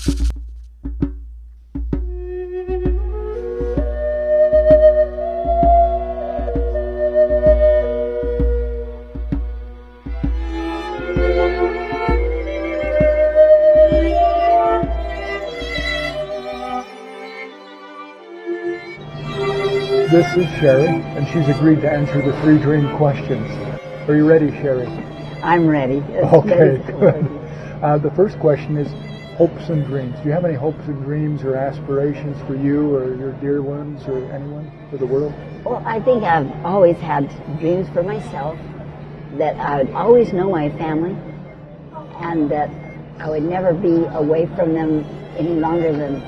This is Sherri, and she's agreed to answer the 3 dream questions. Are you ready, Sherri? I'm ready. Okay, good. The first question is hopes and dreams. Do you have any hopes and dreams or aspirations for you or your dear ones or anyone, for the world? Well, I think I've always had dreams for myself, that I would always know my family, and that I would never be away from them any longer than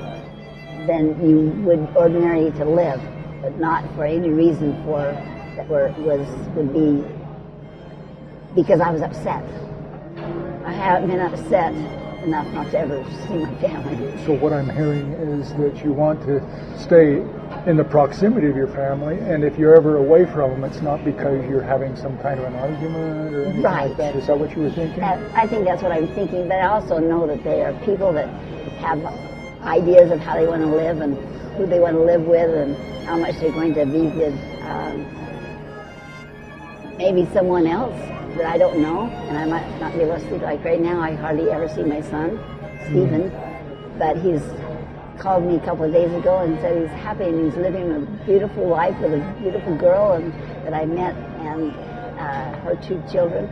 you would ordinarily to live, but not for any reason would be because I was upset. I haven't been upset enough not to ever see my family. So what I'm hearing is that you want to stay in the proximity of your family, and if you're ever away from them, it's not because you're having some kind of an argument or anything like that. Is that what you were thinking? I think that's what I'm thinking, but I also know that they are people that have ideas of how they want to live and who they want to live with and how much they're going to be with maybe someone else that I don't know, and I might not be able to see. Like right now, I hardly ever see my son, Stephen, but he's called me a couple of days ago and said he's happy and he's living a beautiful life with a beautiful girl that I met and her 2 children,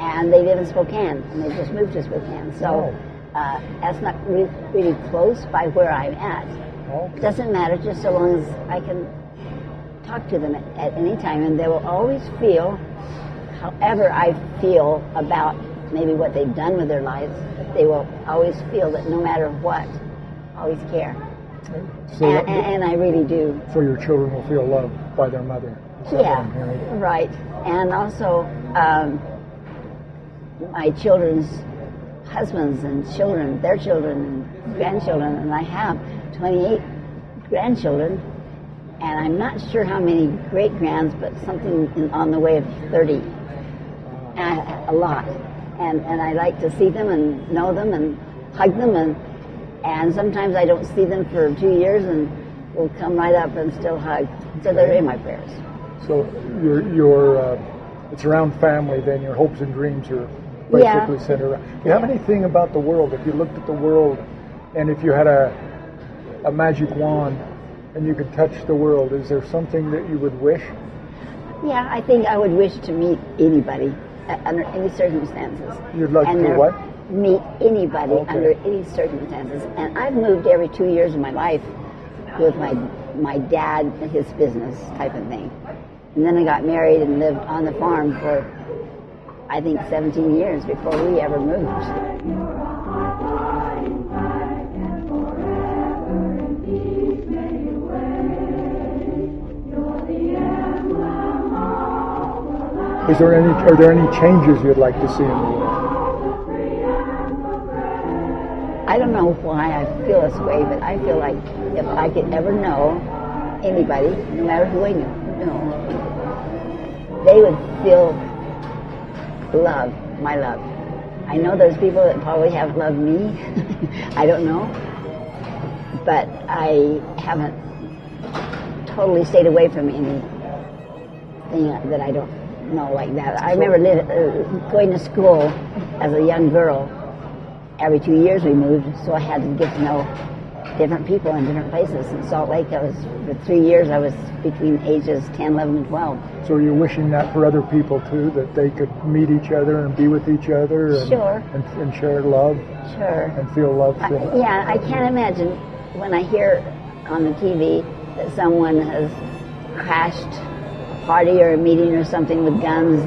and they live in Spokane, and they just moved to Spokane. So that's not really close by where I'm at. It doesn't matter, just so long as I can talk to them at any time, and they will always feel however I feel about maybe what they've done with their lives. They will always feel that no matter what, always care. So and I really do. So your children will feel loved by their mother. Yeah, right. And also my children's husbands and children, their children and grandchildren, and I have 28 grandchildren, and I'm not sure how many great-grands, but something on the way of 30. A lot. And I like to see them and know them and hug them, and sometimes I don't see them for 2 years and will come right up and still hug. So they're in my prayers. So it's around family then, your hopes and dreams are basically centered around. Do you have anything about the world, if you looked at the world and if you had a magic wand and you could touch the world, is there something that you would wish? Yeah, I think I would wish to meet anybody under any circumstances. You'd like to what? Meet anybody under any circumstances. And I've moved every 2 years of my life with my dad and his business type of thing. And then I got married and lived on the farm for, I think, 17 years before we ever moved. Are there any changes you'd like to see in the world? I don't know why I feel this way, but I feel like if I could ever know anybody, no matter who I knew, they would feel love, my love. I know there's people that probably have loved me. I don't know. But I haven't totally stayed away from anything that I don't know like that. I remember going to school as a young girl. Every 2 years we moved, so I had to get to know different people in different places. In Salt Lake, for 3 years, I was between ages 10, 11, and 12. So are you wishing that for other people too, that they could meet each other and be with each other and, and share love? Sure. And feel love from it? Yeah, I can't imagine when I hear on the TV that someone has crashed a party or a meeting or something with guns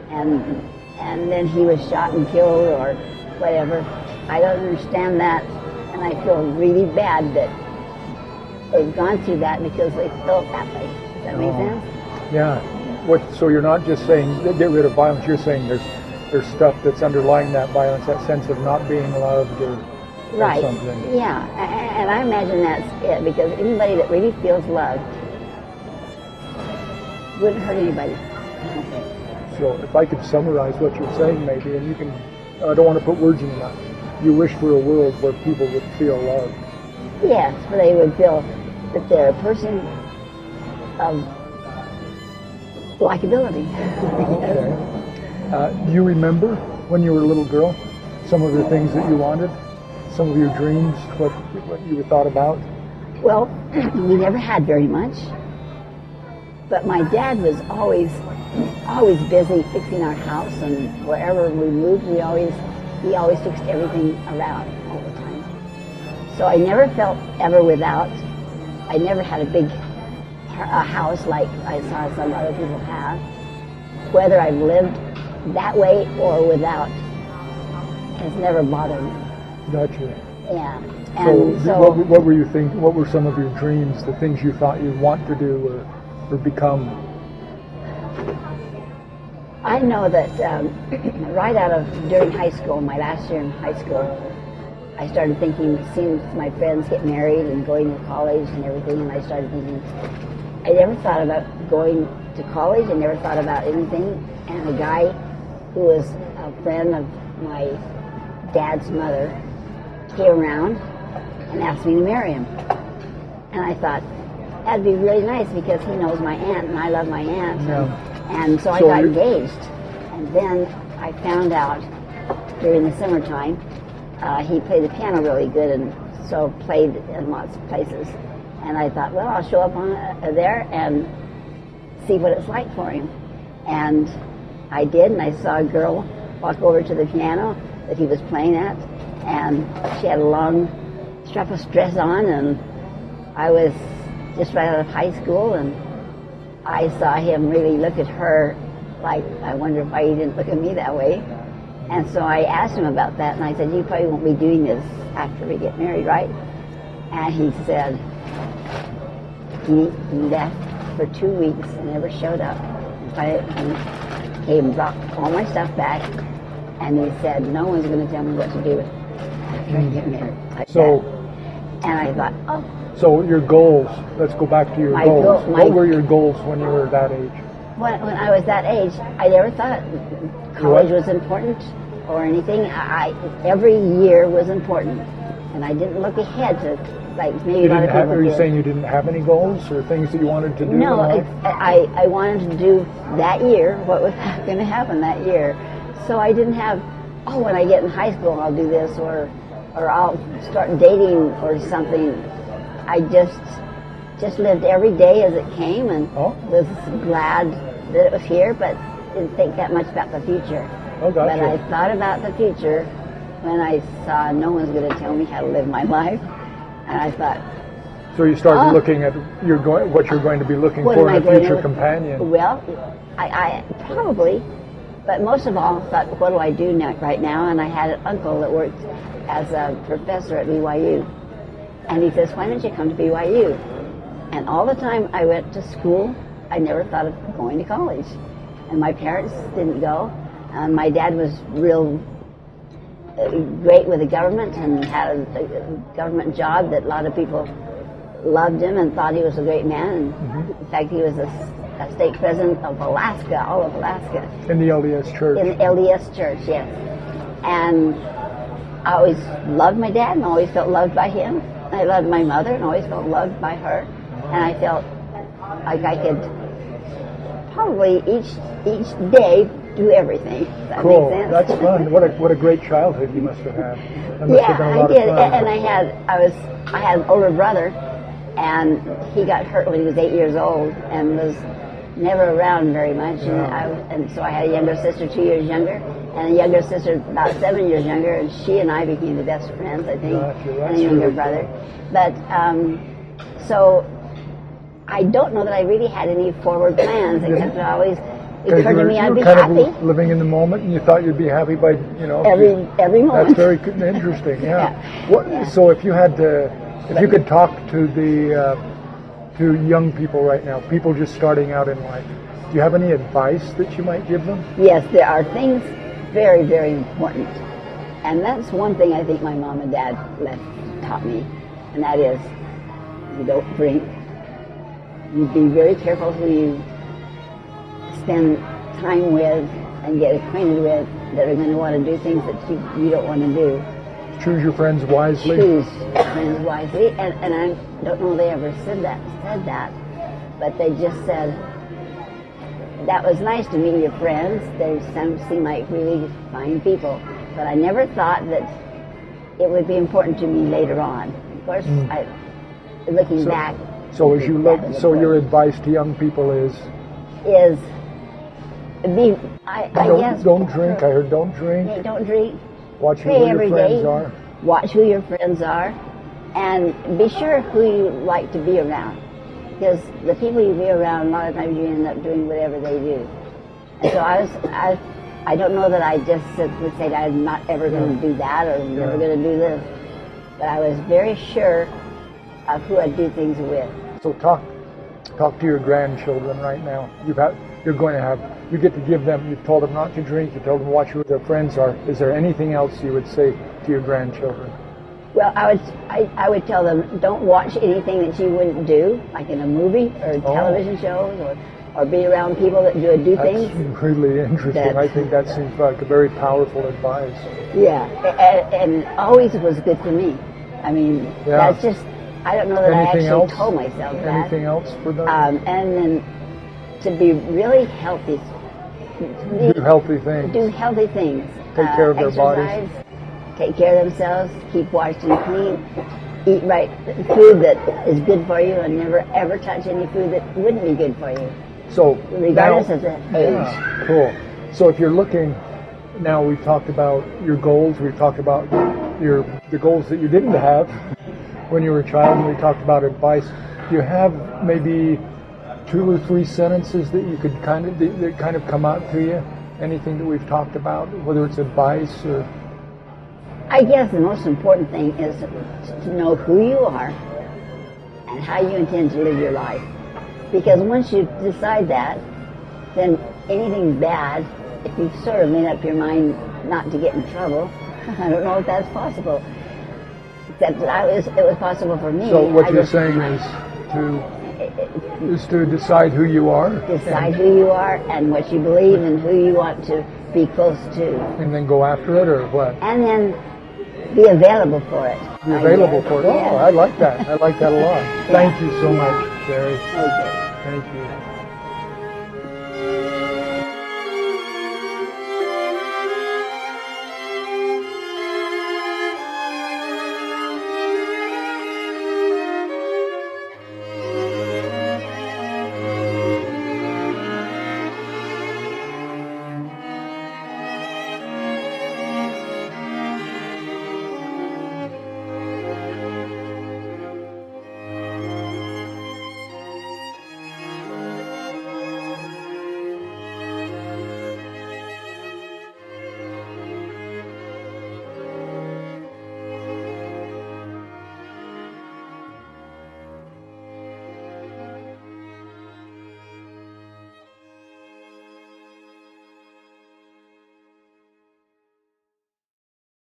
and then he was shot and killed or whatever. I don't understand that, and I feel really bad that they've gone through that because they felt that way. Does that make sense? Yeah. So you're not just saying get rid of violence, you're saying there's stuff that's underlying that violence, that sense of not being loved or something. Yeah, and I imagine that's it, because anybody that really feels loved wouldn't hurt anybody. So if I could summarize what you're saying maybe, and you can, I don't want to put words in your mouth, you wish for a world where people would feel loved. Yes, where they would feel that they're a person of likability. Do you remember when you were a little girl some of the things that you wanted, some of your dreams, what you thought about? Well, we never had very much, but my dad was always busy fixing our house, and wherever we moved, he always fixed everything around all the time. So I never felt ever without. I never had a big house like I saw some other people have. Whether I've lived that way or without has never bothered me. Gotcha. Yeah. And so what were you thinking? What were some of your dreams, the things you thought you'd want to do or become? I know that during high school, my last year in high school, I started thinking, seeing my friends get married and going to college and everything, and I started thinking, I never thought about going to college. I never thought about anything. And a guy who was a friend of my dad's mother came around and asked me to marry him. And I thought, that'd be really nice because he knows my aunt and I love my aunt. Yeah. And so I got engaged. And then I found out during the summertime, he played the piano really good and so played in lots of places. And I thought, well, I'll show up there and see what it's like for him. And I did, and I saw a girl walk over to the piano that he was playing at, and she had a long strapless dress on, and I was just right out of high school, and I saw him really look at her like, I wonder why he didn't look at me that way. And so I asked him about that, and I said, you probably won't be doing this after we get married, right? And he said, he left for 2 weeks and never showed up. And came and brought all my stuff back, and he said, no one's going to tell me what to do after I get married. Like that. And I thought, oh. So your goals, let's go back to your goals. What were your goals when you were that age? When I was that age, I never thought college was important or anything. Every year was important, and I didn't look ahead to, like maybe a lot of people Are you saying you didn't have any goals or things that you wanted to do? No, I wanted to do that year what was going to happen that year. So I didn't have, oh, when I get in high school I'll do this or I'll start dating or something. I just lived every day as it came and was glad that it was here, but didn't think that much about the future. Oh, gotcha. But I thought about the future when I saw no one's going to tell me how to live my life. And I thought. So you started looking at what you're going to be looking for in a future companion. Well, I probably, but most of all, thought, what do I do right now? And I had an uncle that worked as a professor at BYU. And he says, why don't you come to BYU? And all the time I went to school, I never thought of going to college. And my parents didn't go. My dad was real great with the government and had a government job that a lot of people loved him and thought he was a great man. And in fact, he was a state president of Alaska, all of Alaska. In the LDS church. In the LDS church, yes. And I always loved my dad and always felt loved by him. I loved my mother and always felt loved by her. And I felt like I could probably each day do everything. Does that cool. make sense? That's fun. What a great childhood you must have had. That must have been a lot I did. Of fun. And I had an older brother, and he got hurt when he was 8 years old and was never around very much. And so I had a younger sister 2 years younger, and a younger sister about 7 years younger, and she and I became the best friends, I think. Gotcha. And a younger brother. But so I don't know that I really had any forward plans, except I always. It occurred to me I'd be happy. Living in the moment, and you thought you'd be happy by, every moment. That's very interesting. Yeah. So if you had to, if you could talk to to young people right now, people just starting out in life, do you have any advice that you might give them? Yes, there are things very, very important, and that's one thing I think my mom and dad taught me, and that is, you don't drink. You be very careful who you spend time with and get acquainted with that are going to want to do things that you don't want to do. Choose your friends wisely. Choose friends wisely, and I don't know if they ever said that, but they just said, that was nice to meet your friends. They seem like really fine people, but I never thought that it would be important to me later on. Of course, looking back. So as you look, so your advice to young people is I guess don't drink. I heard don't drink. Yeah, don't drink. Watch who your friends are. Watch who your friends are, and be sure who you like to be around. Because the people you be around, a lot of times you end up doing whatever they do. And so I don't know that I just would say that I'm not ever going to do that or never going to do this, but I was very sure of who I'd do things with. So talk to your grandchildren right now. You get to give them. You've told them not to drink. You told them to watch who their friends are. Is there anything else you would say to your grandchildren? Well, I would tell them, don't watch anything that you wouldn't do, like in a movie or television shows, or be around people that do things. That's really interesting. I think that seems like a very powerful advice. Yeah, and always was good for me. I mean, that's just, I don't know that Anything I actually else? told myself that. Anything else for them? And then to be really healthy. Do healthy things. Do healthy things. Take care of their exercise, bodies. Take care of themselves, keep washed and clean, eat right food that is good for you, and never ever touch any food that wouldn't be good for you. So regardless of the age. Yeah, cool. So if you're looking, now we've talked about your goals, we've talked about the goals that you didn't have when you were a child, and we talked about advice. Do you have maybe 2 or 3 sentences that you could that kind of come out to you? Anything that we've talked about, whether it's advice or... I guess the most important thing is to know who you are and how you intend to live your life. Because once you decide that, then anything bad, if you've sort of made up your mind not to get in trouble, I don't know if that's possible. Except that it was possible for me. So what you're saying is to decide who you are. Decide who you are and what you believe and who you want to be close to. And then go after it, or what? And then be available for it. Be available for it. Yeah. Oh, I like that. I like that a lot. Thank you so much, Sherri. Okay. Thank you.